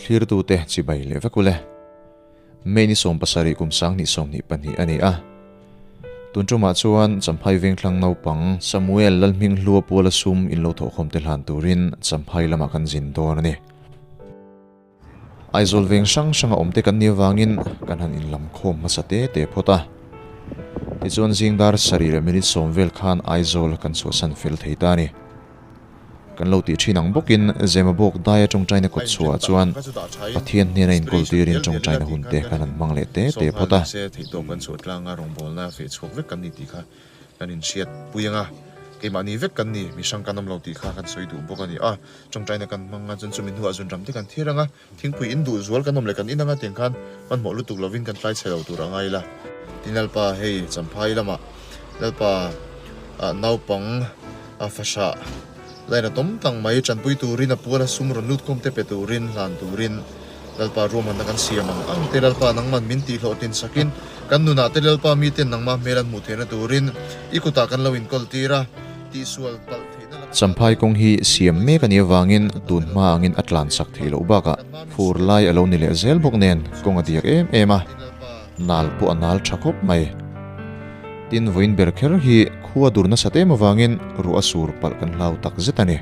thlir tu te chi bai le vakule me ni som pasari kum sang ni som ni pani ani a tunchuma chuan champhai veng thlang no pang Samuel lalming hlua pola sum in lo tho khom te hlan turin champhai lama kan jin don ani aizol veng sang sanga omte kan ni wangin kan han in lam khom masate te phota ti chuan jingdar sarira minit somvel khan aizol kan so san fel theita ni kan lo ti thinang bokin zema bok dai atong chaina kot chua chuan pathian ne in kultirin tong chaina hunte kan an mangle te phota se theitom kan so tlanga rong bolna fe chok vek kan ni ti kha kan in siat puyanga ke mani vek kan ni mi sang kanam lo ti kha kan soi du bokani a tong chaina kan manga chen chumin hu azun ram te kan thiranga thingpui in du zual kanom le kan inanga teng khan man mo lutuk lovin kan tlai chelo turanga ila tinalpa hei champhai lama lalpa naupang fasha laina tom tang mai chanpui turin a pura sumron lut kom te peturin hlan turin lalpa roman na kan siamang ang te lalpa nangman minti hlotin sakin kan nuna te lalpa mitin nangma melan muthena turin ikuta kan lawin koltira ti sual pal theina champhai kong hi siam me kan wangin tunma angin atlan sak thilo baka fur lai alo ni le zel bok nen kong adiak ema nal pu anal thakop mai tin voin berkher hi khuwa durna sate mawangin ru asur pal kan lau tak zetani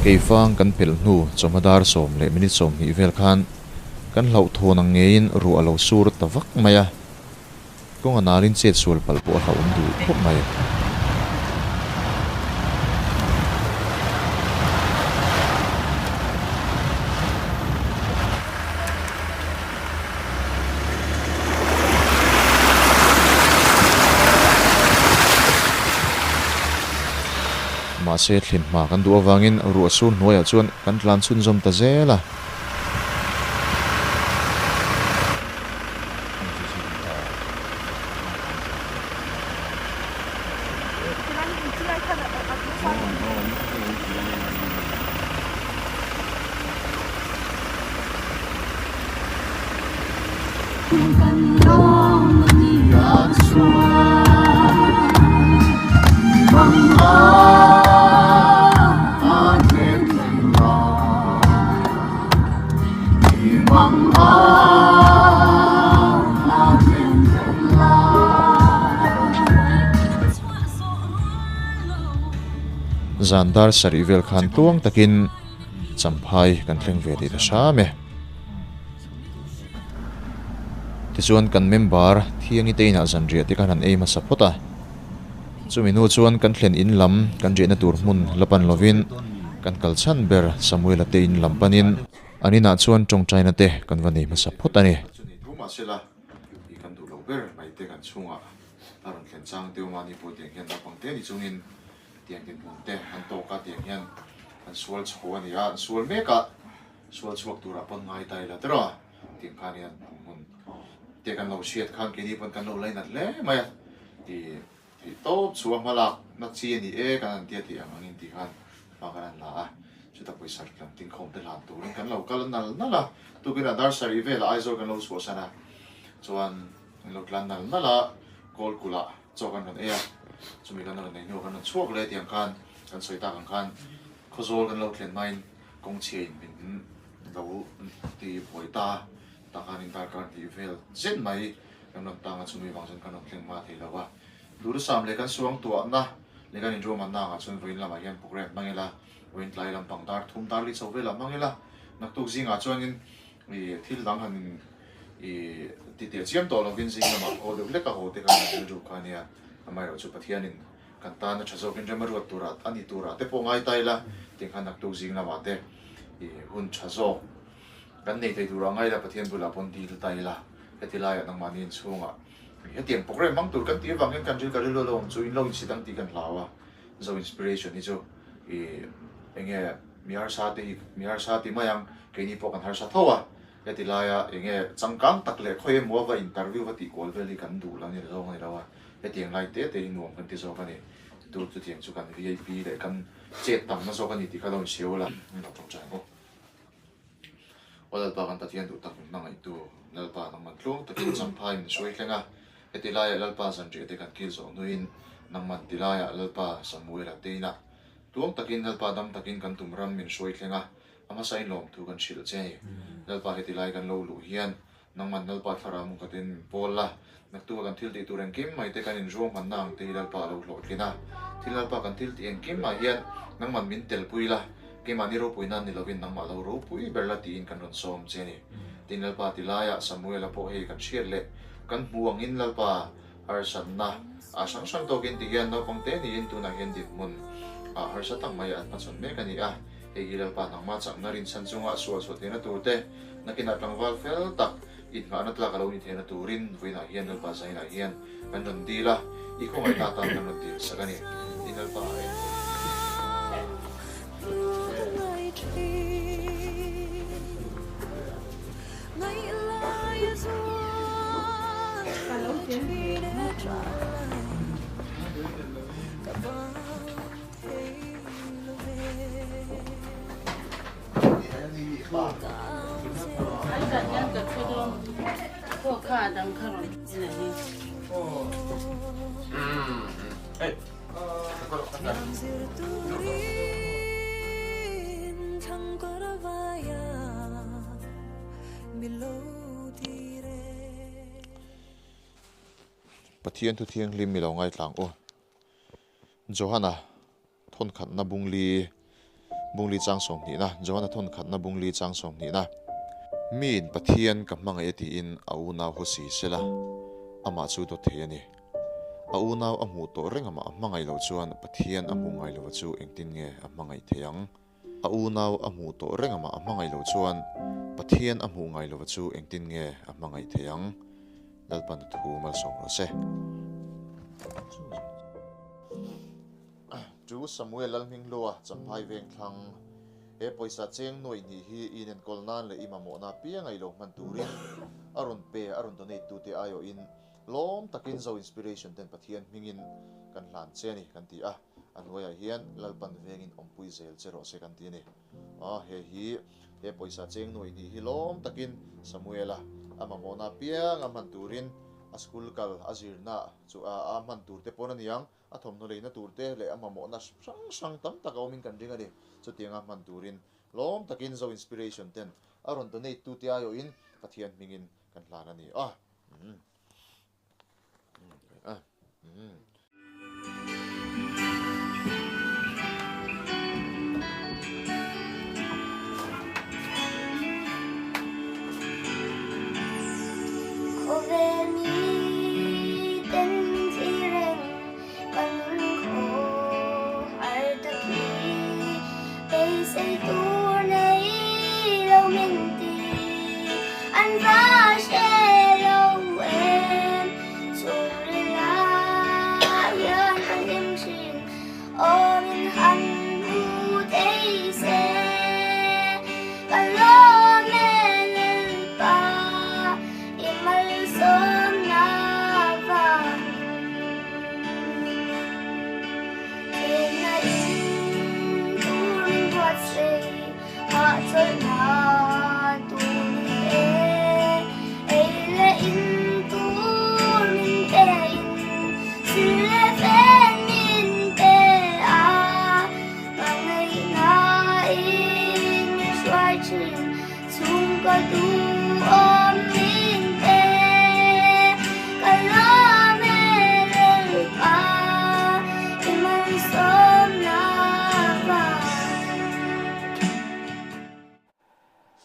keifang kan pel nu chomadar som le minit som hi vel khan kan lau thonang ngein ru alo sur tawak maya kong analin chet sul pal po ha undu khop mai se thlin ma kan du awangin ru asun hnuaiah chuan kan tlan chhun zom ta zela zandar sarivel khan tuang takin champhai kan thleng ve ti ta sha me tichuan kan member thiangi teina zanria te kan an eima sapota chuminu chuan kan thlen in lam kan jena tur hmun lapan lovin kan kalchan ber Samuel ate in lampanin anina chuan tong chaina te kan vani ma sapota ni thuma sela i kan du lo ber mai te kan chunga taron thlen chang te mani pu te hian lapang te ni chungin tiang tin bun te an to ka tiang hian an sual chho ani a sual meka sual chuak tura pon ngai tai la tero ting khani an mun te kan lo siat khan ke ni pon kan lo lain at le mai ti to chuang malak na chi ni e kan an tia ti angin ti khan pa kan la a chuta poisa kan ting khom te lan tur kan lo kal nal nala tu bin adar sari ve la aizo kan lo so sana chuan lo klan nal nala kol kula chokan ron e chumi kan ron nei no kan chuak le tiang khan kan soita kan khan khozol kan lo thlen main kong chein bin lo ti poita ta kan in ta kan ti vel zen mai kan ron tanga chumi wang chen kan ron thleng ma theilawa dur sam le kan suang tua na le kan in ro man na nga chun voin lama hian program mangela voin tlai lam pangdar thum dar li chawela mangela nak tu zinga chuangin i thil dang han i ti te chiam to lo vin zinga ma o le ka ho te kan ru khania amai ro chu pathianin kan ta na chazo kin remaru tura ani tura te po ngai taila ting khan nak tu zinga ma te i hun chazo kan nei te tura ngai la pathian bula pon ti taila etila ya nang manin chunga he tiang program mang tur kan ti wangin kan ri ka ri lo lo chu in lo in sidang ti kan lawa zo inspiration ni chu i enge miar sa ti mayang ke ni po kan har sa thowa etila ya enge changkang takle khoe mo wa interview wa ti kol veli kan du la ni zo ngai lawa he tiang lai te te nuam kan ti zo kan ni tu tu tiang chu kan VIP le kan chet tam na zo kan ni ti ka lo siola ni lo tong chang mo wala pa kan pathian du tak na ngai tu nal pa nang man tlo takin champhai ni soi tlenga etilaya lalpa san je te kan kil zo nuin nangman tilaya lalpa Samuel ateina tuang takin lalpa dam takin kan tumram min soi thlenga ama sai lom thu kan shil che lalpa hetilai kan lo lu hian nangman lalpa thara mu katin bolla nak tu kan thil ti turen kim mai te kan in zong man nang te lalpa lo lo tlina thil lalpa kan thil ti en kim ma hian nangman min tel puila ke mani ro puina ni lovin nangma lo ro pui berla ti in kan ron som che ni tin lalpa tilaya Samuel apo he kan shir le kan muang in lalpa harsan na sang sang to kin ti hian no pangte ni in tu na hian dit mun harsa tang mai at patson me kani he gilal pa nang ma chang narin san chunga sual so te na tu te nakina tlangwal fel tak in nga na tla kalo ni te na turin voina hian lalpa sai na hian kan ron dila i ko ngai ta kan ron dil sa kani inal pa ai Pathian thu thiang lim mi lo ngai tlang o Johanna thon khat na bungli chang som ni na Johanna thon khat na bungli chang som ni na min pathian ka hmanga eti in au naw ho si sela ama chu to the ani au naw amu to reng ama hmangai lo chuan pathian amu ngai lo chu engtin nge hmangai theang au naw amu to reng ama hmangai lo chuan pathian amu ngai lo chu engtin nge hmangai theang lalpan thu mal song ro se chu Samuel lalming loa champai veng thlang e poisa cheng noi ni hi inen kolnan le imamo na piangai lo man turin aron donate tu te ayo in lom takin zo inspiration ten pathian mingin kan hlan che ni kan ti anwaya hian lalpan vengin ompui zel chero se kan ti ni he poisa cheng noi ni hi lom takin Samuela amamo na piang man turin a school kal azirna chu a man tur te pon aniang a thom no leina tur te le amamo na sang tam tak awmin kan ringa ni chu tianga man turin lom takin zo inspiration ten aron donate tu te ayo in pathian mingin kan hlan ani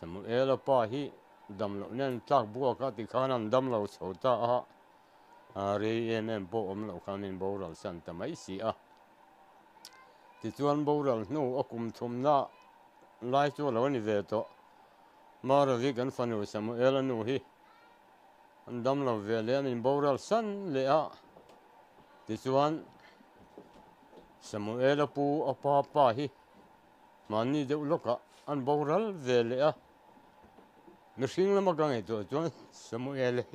Samuel pa hi dam lo nen tlak bua ka ti khanan dam lo chhota re em bo om lo khanin boral san tamai si ti chuan boral nu akum thumna lai chu lo ni ve to mara vi kan fanu Samuel nu hi dam lo ve le nin boral san le ti chuan Samuel pu apa pa hi mani de uloka an boral ve le Mishing lama gang itu, John Samuel.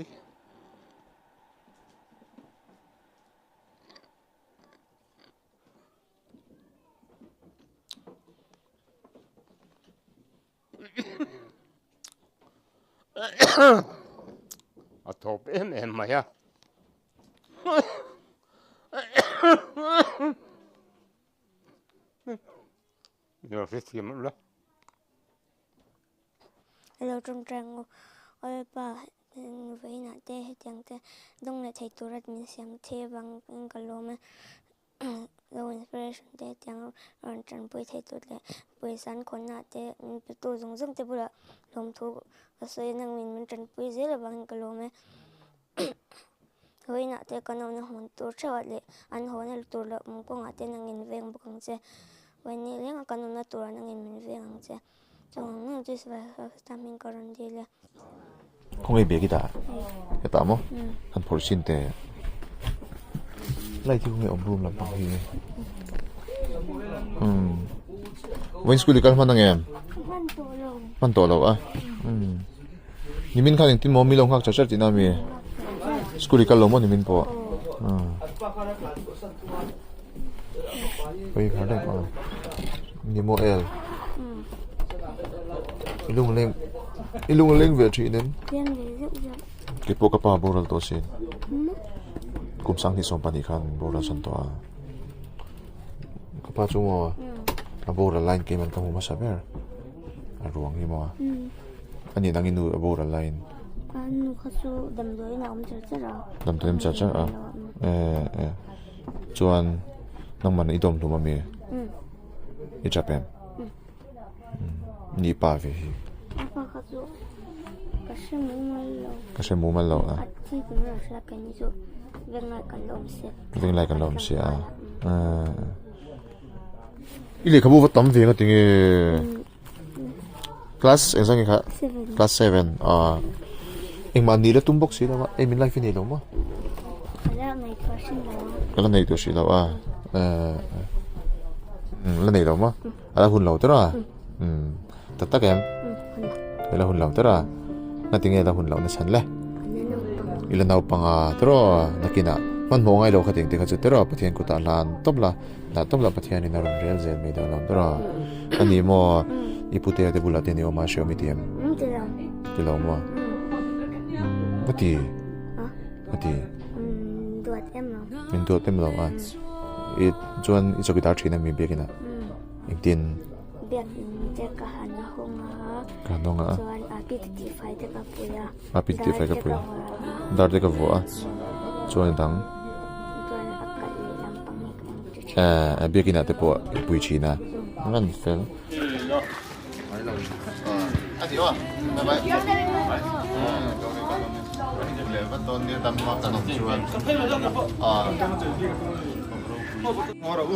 Atop em maya. giờ phải tìm nữa Hello trong trang ôi ba với nãy thế chẳng thế đông lại thấy tôi rất mình xem thế bằng cái lô mà low inspiration thế chẳng rồi chẳng bơi thấy tôi lại bơi sẵn con nãy thế tôi dùng thế bữa lồng thu rồi năng mình chẳng bơi dễ là bằng cái lô mà với nãy thế con ông nó hồn tôi chơi lại anh hồn là tôi là một con nãy thế năng mình về một con xe với này lấy con ông nó tôi là năng mình về con xe trong nó chỉ là tham mình còn đi là không ai biết cái đó cái tao mo anh phổ xin tệ lại thì không ai ông room làm bằng gì when school đi mà em man tổ lâu à ni min khang tin mo mi long hak cha cha tin na mi school đi lâu mo ni min po bây giờ đây con ni mo el ilung leng ve thi nen ke po ka pa boral to sin kum sang hi som pani khan boral san to a ka pa chungo a boral line ke man ka mu ma saber a ruang hi mo ani nang inu a boral line anh khasu đầm đuôi nào cũng chơi chơi rồi dam tem cha cha a chuan nang man i dom thuma mi i chapem ni pa ve hi apa khasu ka se mu mal lo a chi cũng là sẽ cái như vậy veng lại cái lồng xe a ile khabu va tam ve nga tinge class exam kha class 7 engma ni la tumbok si la e min life ni lo ma kala nei to si lo a la nei lo ma ala hun lo tra tak em la hun lo tra na tinge la hun lo na san le ila naw panga tro nakina man mo ngai lo khating te kha chutero pathian ko ta lan topla pathian in aron rel zel me do lam tro ani mo ipute te bulate ni o ma show mi tiam te lo mo mati duat em lo min do tem lo a it chuan i chokidar thina mi begina ektin biết te ka han hong ka nonga chuan apiti fai te ka puya apiti fai ka puya dar te ka vo a chuan dang chuan akal lampang a begina te po pui china ngan fel adiós bye bye le bắt tôn đi tầm mọc tận chuồn ngồi đâu